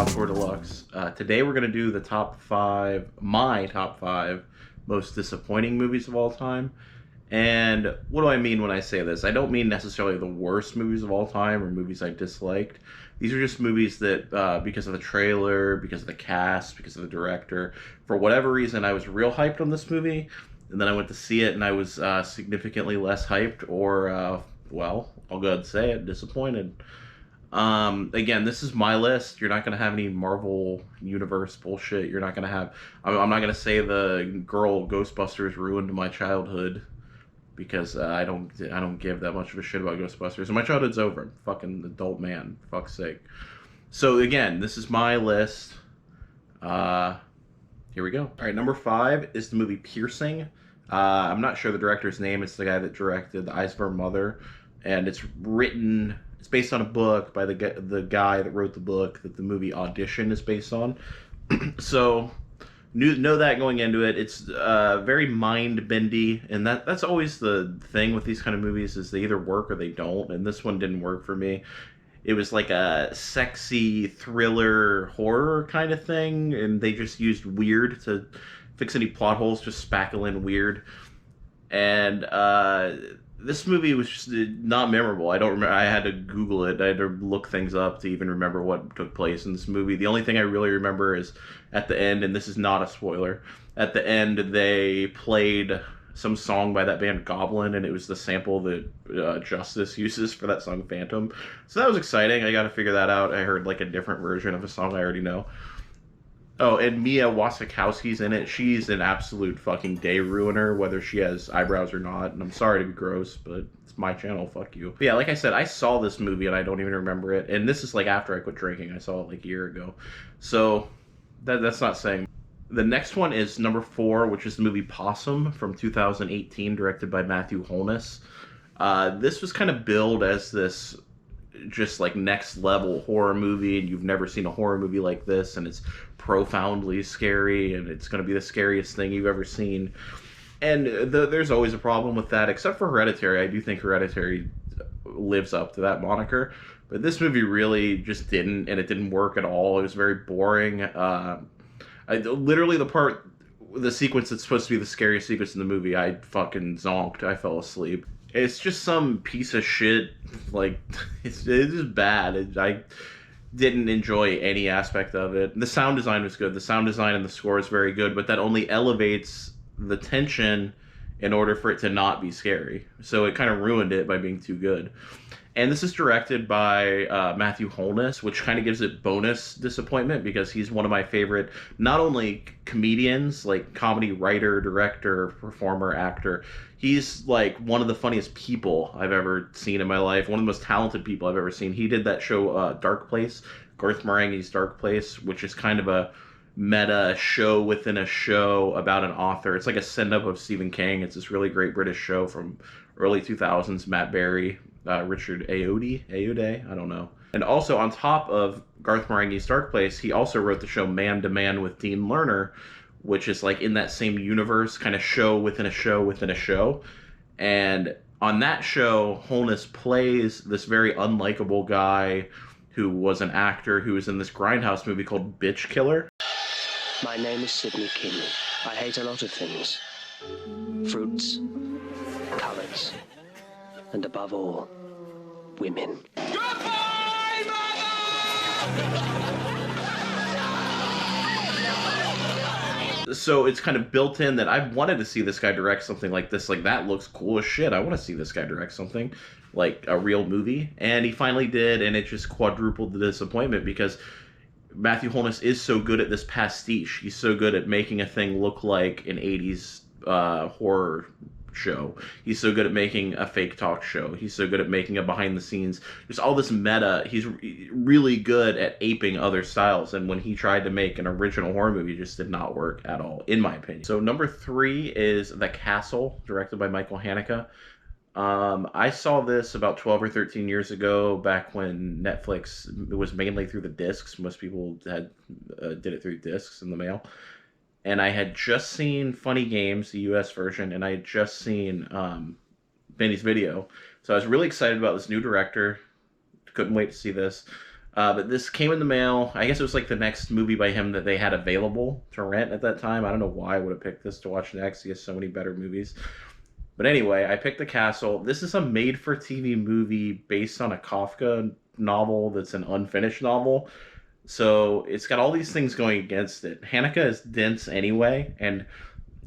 Encore Deluxe. Today we're going to do my top five most disappointing movies of all time. And what do I mean when I say this? I don't mean necessarily the worst movies of all time or movies I disliked. These are just movies that, because of the trailer, because of the cast, because of the director, for whatever reason, I was real hyped on this movie, and then I went to see it and I was significantly less hyped, or, well, I'll go ahead and say it, disappointed. Again, this is my list. You're not going to have any Marvel Universe bullshit. You're not going to have. I'm not going to say the girl Ghostbusters ruined my childhood because I don't give that much of a shit about Ghostbusters. And my childhood's over. I'm fucking adult man. For fuck's sake. So again, this is my list. Uh, Here we go. All right, number five is the movie Piercing. I'm not sure the director's name. It's the guy that directed The Eyes of Our Mother, and it's written. It's based on a book by the guy that wrote the book that the movie Audition is based on. So know that going into it. It's very mind bendy, and that's always the thing with these kind of movies is they either work or they don't. And this one didn't work for me. It was like a sexy thriller horror kind of thing, and they just used weird to fix any plot holes, just spackle in weird. And this movie was just not memorable. I don't remember. I had to Google it. I had to look things up to even remember what took place in this movie. The only thing I really remember is at the end, and this is not a spoiler. At the end, they played some song by that band Goblin, and it was the sample that Justice uses for that song Phantom. So that was exciting. I got to figure that out. I heard like a different version of a song I already know. Oh, and Mia Wasikowski's in it. She's an absolute fucking day ruiner, whether she has eyebrows or not. And I'm sorry to be gross, but it's my channel. Fuck you. But yeah, like I said, I saw this movie and I don't even remember it. And this is like after I quit drinking. I saw it like a year ago. So that's not saying. The next one is number four, which is the movie Possum from 2018, directed by Matthew Holness. This was kind of billed as this just like next level horror movie, and you've never seen a horror movie like this, and it's profoundly scary, and it's going to be the scariest thing you've ever seen. And there's always a problem with that, except for Hereditary. I do think Hereditary lives up to that moniker, but this movie really just didn't, and it didn't work at all. It was very boring. Literally the sequence that's supposed to be the scariest sequence in the movie, I fucking zonked. I fell asleep. It's just some piece of shit. Like, it's just bad. I didn't enjoy any aspect of it. The sound design was good. The sound design and the score is very good, but that only elevates the tension in order for it to not be scary. So it kind of ruined it by being too good. And this is directed by Matthew Holness, which kind of gives it bonus disappointment because he's one of my favorite, not only comedians, like comedy writer, director, performer, actor. He's like one of the funniest people I've ever seen in my life. One of the most talented people I've ever seen. He did that show Dark Place, Garth Marenghi's Dark Place, which is kind of a meta show within a show about an author. It's like a send-up of Stephen King. It's this really great British show from early 2000s. Matt Berry, Richard Ayoade, I don't know. And also on top of Garth Marenghi's Dark Place, he also wrote the show Man to Man with Dean Lerner, which is like in that same universe, kind of show within a show within a show. And on that show, Holness plays this very unlikable guy who was an actor who was in this Grindhouse movie called Bitch Killer. My name is Sidney King. I hate a lot of things. Fruits, colors, and above all, women. Goodbye, Mother! So it's kind of built in that I've wanted to see this guy direct something like this. Like, that looks cool as shit. I want to see this guy direct something like a real movie. And he finally did, and it just quadrupled the disappointment because Matthew Holness is so good at this pastiche. He's so good at making a thing look like an 80s horror show. He's so good at making a fake talk show. He's so good at making a behind the scenes. There's all this meta. He's really good at aping other styles. And when he tried to make an original horror movie, it just did not work at all, in my opinion. So number three is The Castle, directed by Michael Haneke. I saw this about 12 or 13 years ago, back when Netflix was mainly through the discs. Most people had did it through discs in the mail. And I had just seen Funny Games, the US version, and I had just seen Benny's Video. So I was really excited about this new director. Couldn't wait to see this. But this came in the mail. I guess it was like the next movie by him that they had available to rent at that time. I don't know why I would have picked this to watch next. He has so many better movies. But anyway, I picked The Castle. This is a made-for-TV movie based on a Kafka novel that's an unfinished novel. So it's got all these things going against it. Haneke is dense anyway, and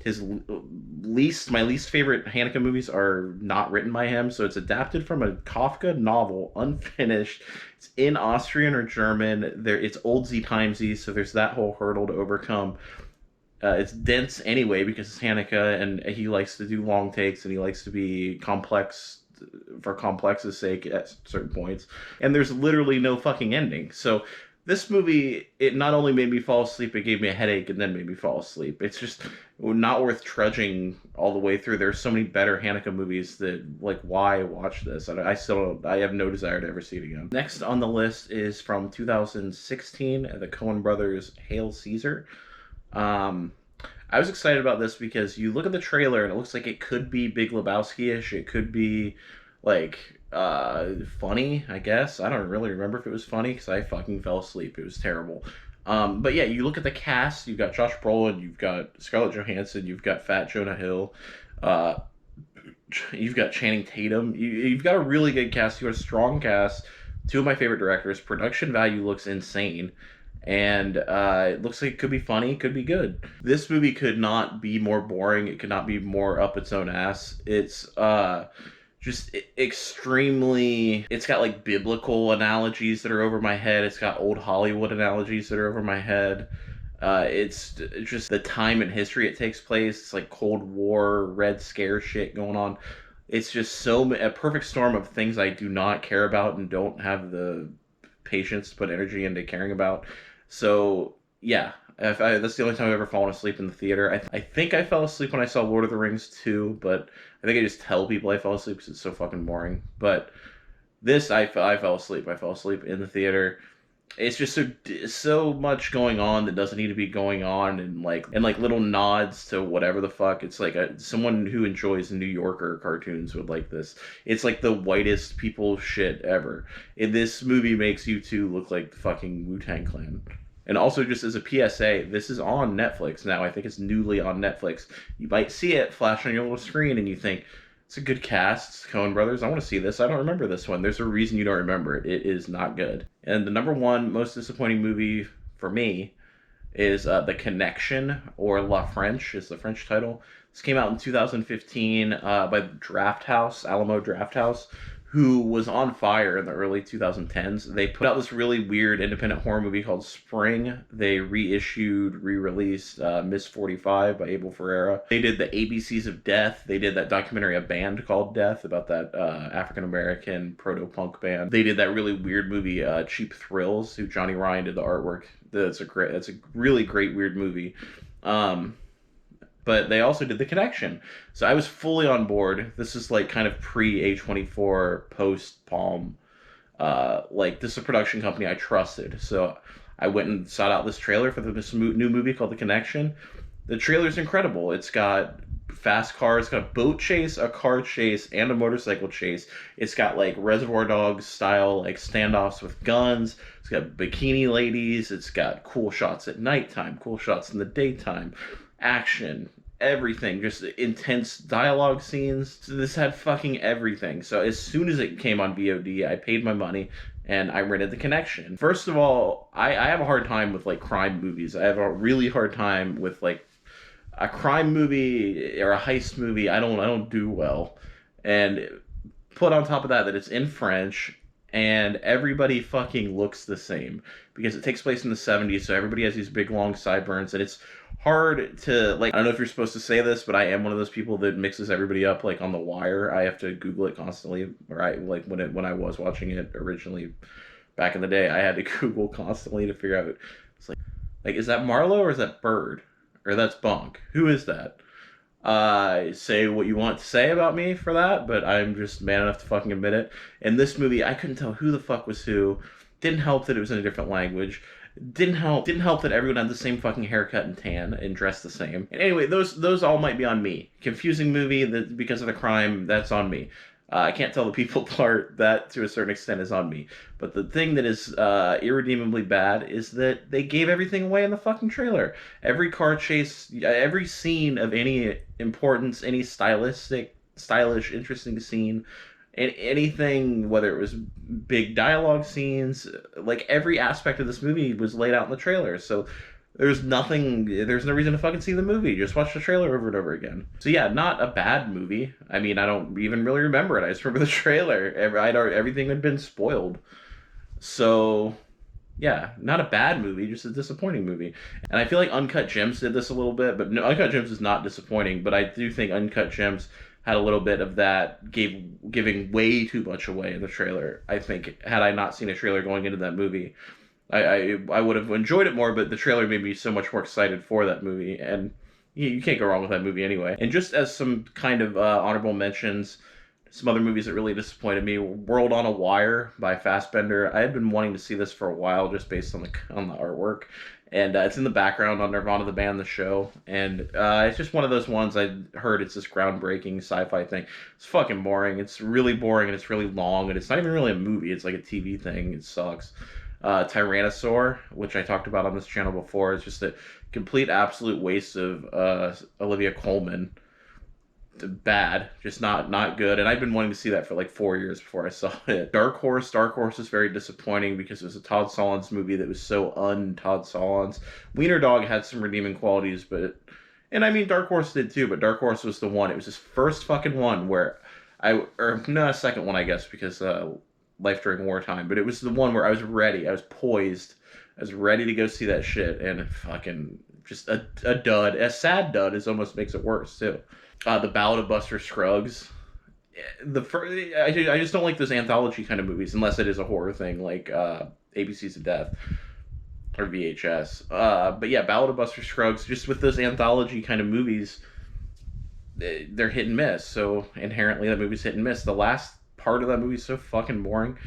his my least favorite Haneke movies are not written by him. So it's adapted from a Kafka novel, unfinished. It's in Austrian or German. It's oldsy timesy, so there's that whole hurdle to overcome. It's dense anyway because it's Haneke, and he likes to do long takes, and he likes to be complex for complex's sake at certain points. And there's literally no fucking ending. So this movie, it not only made me fall asleep, it gave me a headache and then made me fall asleep. It's just not worth trudging all the way through. There's so many better Haneke movies that, like, why watch this? I have no desire to ever see it again. Next on the list is from 2016, the Coen Brothers' Hail Caesar. I was excited about this because you look at the trailer and it looks like it could be Big Lebowski-ish. It could be, like, funny, I guess. I don't really remember if it was funny because I fucking fell asleep. It was terrible. But yeah, you look at the cast. You've got Josh Brolin, you've got Scarlett Johansson, you've got Fat Jonah Hill, you've got Channing Tatum. You've got a really good cast. You've got a strong cast. Two of my favorite directors. Production value looks insane. And it looks like it could be funny, could be good. This movie could not be more boring. It could not be more up its own ass. It's just extremely. It's got like biblical analogies that are over my head. It's got old Hollywood analogies that are over my head. It's just the time in history it takes place. It's like Cold War, Red Scare shit going on. It's just a perfect storm of things I do not care about and don't have the patience to put energy into caring about. So yeah, that's the only time I've ever fallen asleep in the theater. I think I fell asleep when I saw Lord of the Rings 2, but I think I just tell people I fell asleep because it's so fucking boring. But this, I fell asleep. I fell asleep in the theater. It's just so much going on that doesn't need to be going on, and like little nods to whatever the fuck. It's like someone who enjoys New Yorker cartoons would like this. It's like the whitest people shit ever. And this movie makes you two look like the fucking Wu-Tang Clan. And also, just as a PSA, this is on Netflix now. I think it's newly on Netflix. You might see it flash on your little screen, and you think, it's a good cast. It's Coen Brothers. I want to see this. I don't remember this one. There's a reason you don't remember it. It is not good. And the number one most disappointing movie for me is The Connection, or La French is the French title. This came out in 2015 by Draft House, Alamo Draft House, who was on fire in the early 2010s. They put out this really weird independent horror movie called Spring. They re-released Miss 45 by Abel Ferrara. They did the ABCs of Death. They did that documentary, A Band Called Death, about that African-American proto-punk band. They did that really weird movie, Cheap Thrills, who Johnny Ryan did the artwork. That's a really great weird movie. But they also did The Connection. So I was fully on board. This is like kind of pre-A24, post-Palm. Like, this is a production company I trusted. So I went and sought out this trailer for this new movie called The Connection. The trailer's incredible. It's got fast cars, it's got a boat chase, a car chase, and a motorcycle chase. It's got like Reservoir Dogs style like standoffs with guns. It's got bikini ladies. It's got cool shots at nighttime, cool shots in the daytime. Action, everything, just intense dialogue scenes. This had fucking everything. So as soon as it came on VOD, I paid my money and I rented The Connection. First of all, I have a hard time with like crime movies. I have a really hard time with like a crime movie or a heist movie. I don't do well. And put on top of that it's in French and everybody fucking looks the same because it takes place in the 70s, so everybody has these big long sideburns, and it's hard to, like, I don't know if you're supposed to say this, but I am one of those people that mixes everybody up like on The Wire. I have to Google it constantly, or I like when I was watching it originally back in the day, I had to Google constantly to figure out, it's like is that Marlowe or is that Bird, or that's Bonk? Who is that? Say what you want to say about me for that, but I'm just man enough to fucking admit it. In this movie, I couldn't tell who the fuck was who. Didn't help that it was in a different language. Didn't help that everyone had the same fucking haircut and tan and dressed the same. And anyway, those all might be on me. Confusing movie that because of the crime, that's on me. I can't tell the people part. That to a certain extent is on me. But the thing that is irredeemably bad is that they gave everything away in the fucking trailer. Every car chase, every scene of any importance, any stylish, interesting scene, and anything, whether it was big dialogue scenes, like every aspect of this movie was laid out in the trailer. So there's no reason to fucking see the movie. Just watch the trailer over and over again. So yeah, not a bad movie. I mean, I don't even really remember it. I just remember the trailer. Everything had been spoiled. So yeah, not a bad movie, just a disappointing movie. And I feel like Uncut Gems did this a little bit, but no, Uncut Gems is not disappointing, but I do think Uncut Gems had a little bit of that, giving way too much away in the trailer. I think had I not seen a trailer going into that movie, I would have enjoyed it more, but the trailer made me so much more excited for that movie, and you can't go wrong with that movie anyway. And just as some kind of honorable mentions, some other movies that really disappointed me: World on a Wire by Fassbender. I had been wanting to see this for a while, just based on the artwork, and it's in the background on Nirvana the band, the show, and it's just one of those ones I heard it's this groundbreaking sci-fi thing. It's fucking boring. It's really boring, and it's really long, and it's not even really a movie. It's like a TV thing. It sucks. Tyrannosaur, which I talked about on this channel before, is just a complete absolute waste of Olivia Colman. Bad, just not good, and I've been wanting to see that for like 4 years before I saw it. Dark Horse is very disappointing because it was a Todd Solondz movie that was so un-Todd Solondz. Wiener Dog had some redeeming qualities, and I mean Dark Horse did too, but Dark Horse was the one. It was his first fucking one where second one, I guess, because Life During Wartime, but it was the one where I was ready, I was poised, I was ready to go see that shit, and fucking just a dud. A sad dud almost makes it worse too. The Ballad of Buster Scruggs. I just don't like those anthology kind of movies unless it is a horror thing like ABCs of Death or VHS. But yeah, Ballad of Buster Scruggs, just with those anthology kind of movies, they're hit and miss. So inherently that movie's hit and miss. The last part of that movie is so fucking boring.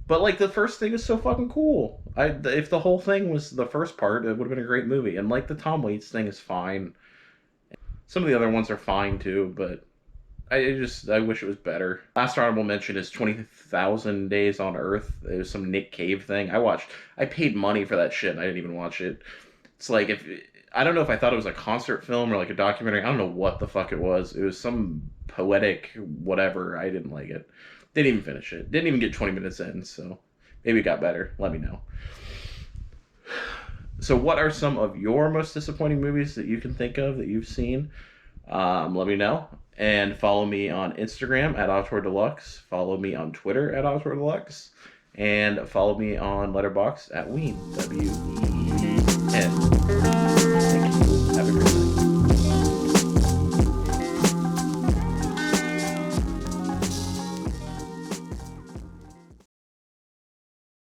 But like the first thing is so fucking cool. If the whole thing was the first part, it would have been a great movie. And like the Tom Waits thing is fine. Some of the other ones are fine too, but I wish it was better. Last honorable mention is 20,000 Days on Earth. It was some Nick Cave thing. I paid money for that shit and I didn't even watch it. It's like, I don't know if I thought it was a concert film or like a documentary. I don't know what the fuck it was. It was some poetic whatever. I didn't like it. Didn't even finish it. Didn't even get 20 minutes in, so maybe it got better. Let me know. So what are some of your most disappointing movies that you can think of that you've seen? Let me know. And follow me on Instagram at Auteur Deluxe. Follow me on Twitter at Auteur Deluxe. And follow me on Letterboxd at Ween. W-E-E-N.